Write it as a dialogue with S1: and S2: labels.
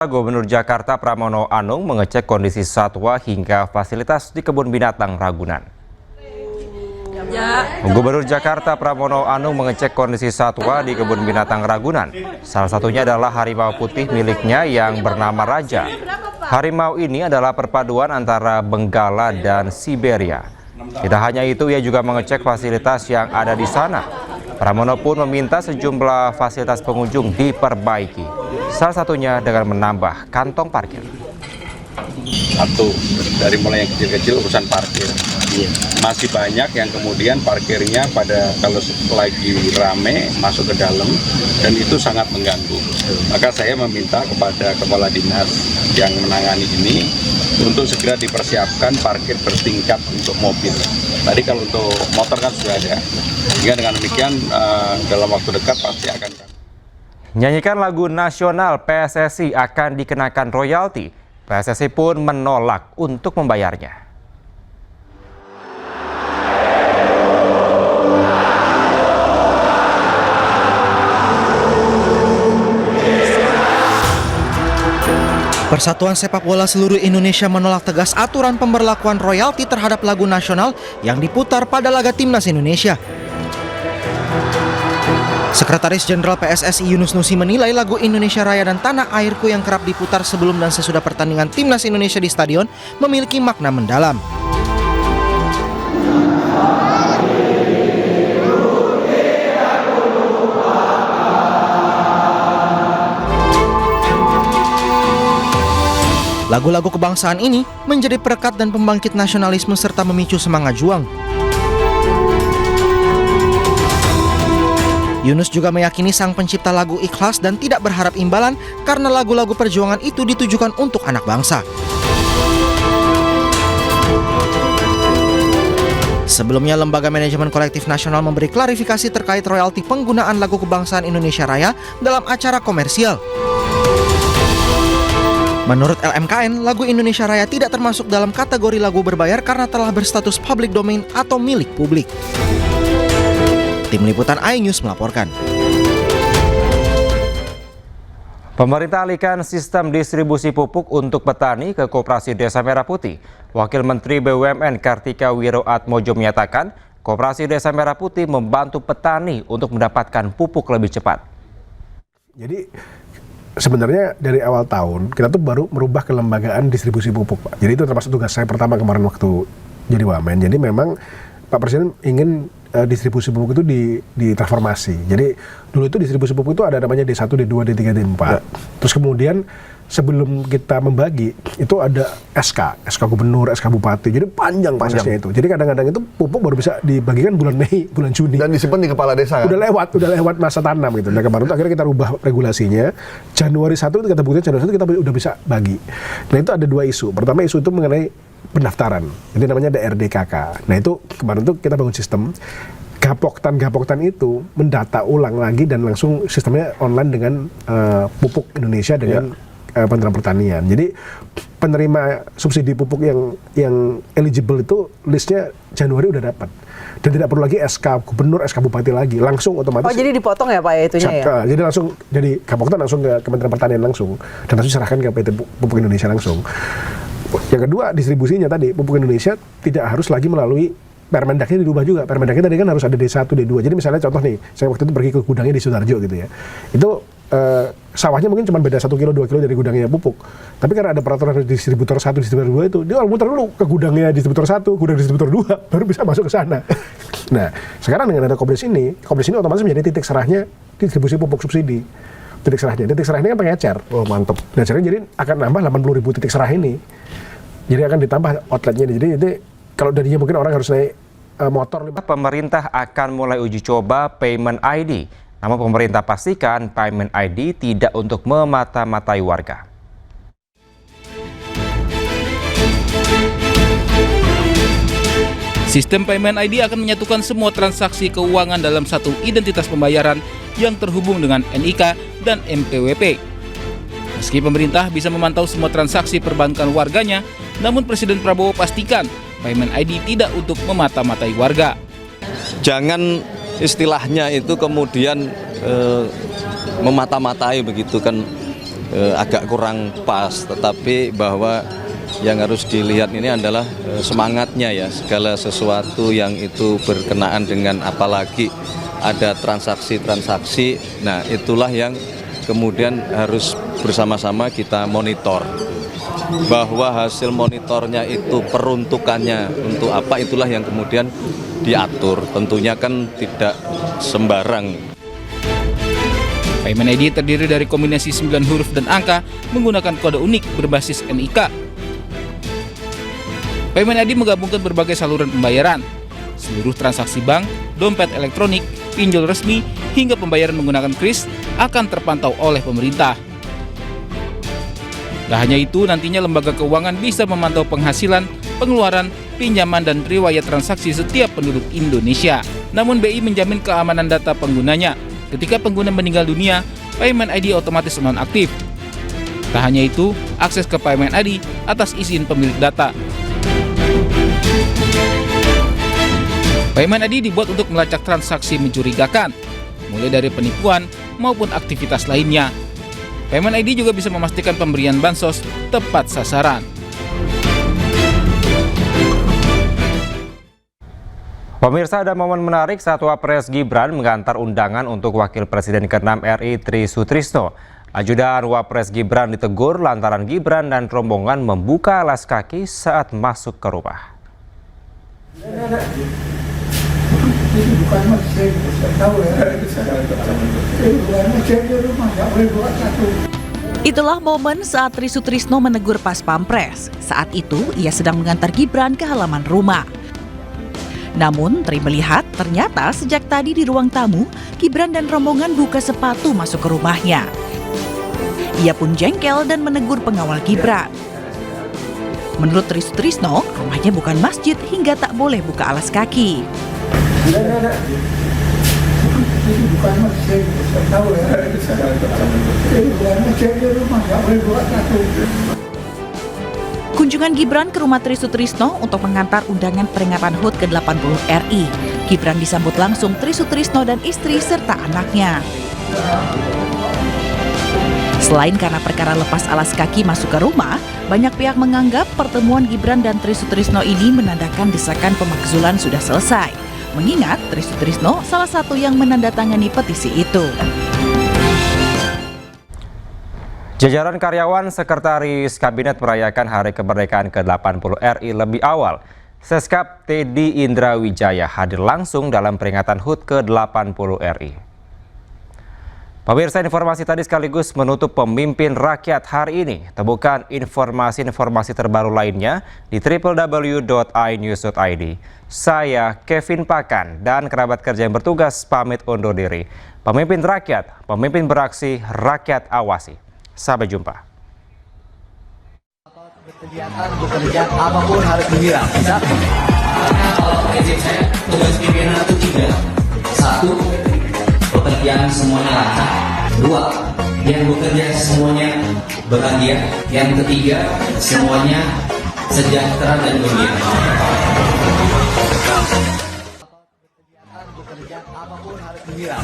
S1: Gubernur Jakarta Pramono Anung mengecek kondisi satwa hingga fasilitas di kebun binatang Ragunan. Gubernur Jakarta Pramono Anung mengecek kondisi satwa di kebun binatang Ragunan. Salah satunya adalah harimau putih miliknya yang bernama Raja. Harimau ini adalah perpaduan antara Benggala dan Siberia. Tidak hanya itu, ia juga mengecek fasilitas yang ada di sana. Pramono pun meminta sejumlah fasilitas pengunjung diperbaiki. Salah satunya dengan menambah kantong parkir.
S2: Satu, dari mulai yang kecil-kecil urusan parkir. Masih banyak yang kemudian parkirnya kalau lagi rame masuk ke dalam dan itu sangat mengganggu. Maka saya meminta kepada kepala dinas yang menangani ini untuk segera dipersiapkan parkir bertingkat untuk mobil. Tadi kalau untuk motor kan sudah ada. Sehingga dengan demikian dalam waktu dekat pasti akan.
S1: Nyanyikan lagu nasional PSSI akan dikenakan royalti. PSSI pun menolak untuk membayarnya.
S3: Persatuan Sepak Bola Seluruh Indonesia menolak tegas aturan pemberlakuan royalti terhadap lagu nasional yang diputar pada laga Timnas Indonesia. Sekretaris Jenderal PSSI Yunus Nusi menilai lagu Indonesia Raya dan Tanah Airku yang kerap diputar sebelum dan sesudah pertandingan Timnas Indonesia di stadion memiliki makna mendalam. Lagu-lagu kebangsaan ini menjadi perekat dan pembangkit nasionalisme serta memicu semangat juang. Yunus juga meyakini sang pencipta lagu ikhlas dan tidak berharap imbalan karena lagu-lagu perjuangan itu ditujukan untuk anak bangsa. Sebelumnya, Lembaga Manajemen Kolektif Nasional memberi klarifikasi terkait royalti penggunaan lagu kebangsaan Indonesia Raya dalam acara komersial. Menurut LMKN, lagu Indonesia Raya tidak termasuk dalam kategori lagu berbayar karena telah berstatus public domain atau milik publik. Tim Liputan iNews melaporkan.
S1: Pemerintah alihkan sistem distribusi pupuk untuk petani ke Koperasi Desa Merah Putih. Wakil Menteri BUMN Kartika Wiroatmojo menyatakan, Koperasi Desa Merah Putih membantu petani untuk mendapatkan pupuk lebih cepat.
S4: Jadi sebenarnya dari awal tahun kita tuh baru merubah kelembagaan distribusi pupuk, Pak. Jadi itu termasuk tugas saya pertama kemarin waktu jadi Wamen. Jadi memang Pak Presiden ingin distribusi pupuk itu ditransformasi. Jadi dulu itu distribusi pupuk itu ada namanya D1, D2, D3, D4. Terus kemudian sebelum kita membagi itu ada SK Gubernur, SK Bupati. Jadi panjang prosesnya itu. Jadi kadang-kadang itu pupuk baru bisa dibagikan bulan Mei, bulan Juni.
S5: Dan disimpan di kepala desa kan?
S4: Udah lewat masa tanam gitu. Nah kemarin itu akhirnya kita rubah regulasinya. Januari 1 itu kita buktikan, Januari 1 kita udah bisa bagi. Nah itu ada dua isu. Pertama isu itu mengenai pendaftaran, itu namanya DRDKK. Nah itu kemarin tuh kita bangun sistem Gapoktan itu mendata ulang lagi dan langsung sistemnya online dengan pupuk Indonesia dengan Kementerian Pertanian. Jadi penerima subsidi pupuk yang eligible itu listnya Januari udah dapat. Dan tidak perlu lagi SK Gubernur, SK Bupati lagi, langsung otomatis.
S6: Oh jadi dipotong ya Pak ya itunya ya?
S4: Jadi langsung, jadi Gapoktan langsung ke Kementerian Pertanian langsung. Dan langsung diserahkan ke PT Pupuk Indonesia langsung. Yang kedua, distribusinya tadi, pupuk Indonesia tidak harus lagi melalui Permendaknya dirubah juga. Permendaknya tadi kan harus ada D1, D2. Jadi misalnya contoh nih, saya waktu itu pergi ke gudangnya di Sudarjo gitu ya. Itu sawahnya mungkin cuma beda 1 kilo, 2 kilo dari gudangnya pupuk. Tapi karena ada peraturan distributor 1, distributor 2 itu, dia muter dulu ke gudangnya distributor 1, gudang distributor 2, baru bisa masuk ke sana. Nah, sekarang dengan ada Kopdis ini otomatis menjadi titik serahnya distribusi pupuk subsidi. Titik serahnya kan pengecer.
S5: Oh mantep.
S4: Nah, jadi akan nambah 80.000 titik serah ini. Jadi akan ditambah outletnya. Jadi kalau darinya mungkin orang harus naik motor.
S1: Pemerintah akan mulai uji coba Payment ID. Namun pemerintah pastikan Payment ID tidak untuk memata-matai warga.
S7: Sistem Payment ID akan menyatukan semua transaksi keuangan dalam satu identitas pembayaran yang terhubung dengan NIK dan NPWP. Meski pemerintah bisa memantau semua transaksi perbankan warganya, namun Presiden Prabowo pastikan Payment ID tidak untuk memata-matai warga.
S8: Jangan istilahnya itu kemudian memata-matai begitu kan. agak kurang pas, tetapi bahwa yang harus dilihat ini adalah semangatnya ya, segala sesuatu yang itu berkenaan dengan apalagi ada transaksi-transaksi, nah itulah yang kemudian harus bersama-sama kita monitor. Bahwa hasil monitornya itu peruntukannya untuk apa, itulah yang kemudian diatur, tentunya kan tidak sembarang.
S7: Payment ID terdiri dari kombinasi 9 huruf dan angka menggunakan kode unik berbasis NIK. Payment ID menggabungkan berbagai saluran pembayaran, seluruh transaksi bank, dompet elektronik, pinjol resmi, hingga pembayaran menggunakan kris akan terpantau oleh pemerintah. Tak hanya itu, nantinya lembaga keuangan bisa memantau penghasilan, pengeluaran, pinjaman, dan riwayat transaksi setiap penduduk Indonesia. Namun BI menjamin keamanan data penggunanya. Ketika pengguna meninggal dunia, Payment ID otomatis nonaktif. Tak hanya itu, akses ke Payment ID atas izin pemilik data. Payment ID dibuat untuk melacak transaksi mencurigakan, mulai dari penipuan maupun aktivitas lainnya. Payment ID juga bisa memastikan pemberian bansos tepat sasaran.
S1: Pemirsa, ada momen menarik saat Wapres Gibran mengantar undangan untuk Wakil Presiden ke-6 RI Tri Sutrisno. Ajudan Wapres Gibran ditegur lantaran Gibran dan rombongan membuka alas kaki saat masuk ke rumah.
S5: Itulah momen saat Tri Sutrisno menegur Pas Pampres. Saat itu, ia sedang mengantar Gibran ke halaman rumah. Namun, Tri melihat ternyata sejak tadi di ruang tamu, Gibran dan rombongan buka sepatu masuk ke rumahnya. Ia pun jengkel dan menegur pengawal Gibran. Menurut Tri Sutrisno, rumahnya bukan masjid hingga tak boleh buka alas kaki. Kunjungan Gibran ke rumah Tri Sutrisno untuk mengantar undangan peringatan HUT ke-80 RI. Gibran disambut langsung Tri Sutrisno dan istri serta anaknya. Selain karena perkara lepas alas kaki masuk ke rumah, banyak pihak menganggap pertemuan Gibran dan Tri Sutrisno ini menandakan desakan pemakzulan sudah selesai. Mengingat Tri Sutrisno salah satu yang menandatangani petisi itu.
S1: Jajaran karyawan Sekretaris Kabinet merayakan Hari Kemerdekaan ke-80 RI lebih awal. Seskap Teddy Indra Wijaya hadir langsung dalam peringatan HUT ke-80 RI. Pemirsa, informasi tadi sekaligus menutup Pemimpin Rakyat hari ini. Temukan informasi-informasi terbaru lainnya di www.inews.id. Saya Kevin Pakan dan kerabat kerja yang bertugas pamit undur diri. Pemimpin Rakyat, pemimpin beraksi, rakyat awasi. Sampai jumpa.
S9: Kegiatan bekerja apapun harus gembira. Kalau prinsip saya tugas pimpinan itu 3. 1. Pekerjaan semuanya lancar. 2. Yang bekerja semuanya bahagia. Yang ketiga, semuanya sejahtera dan gembira. Kegiatan bekerja apapun harus gembira.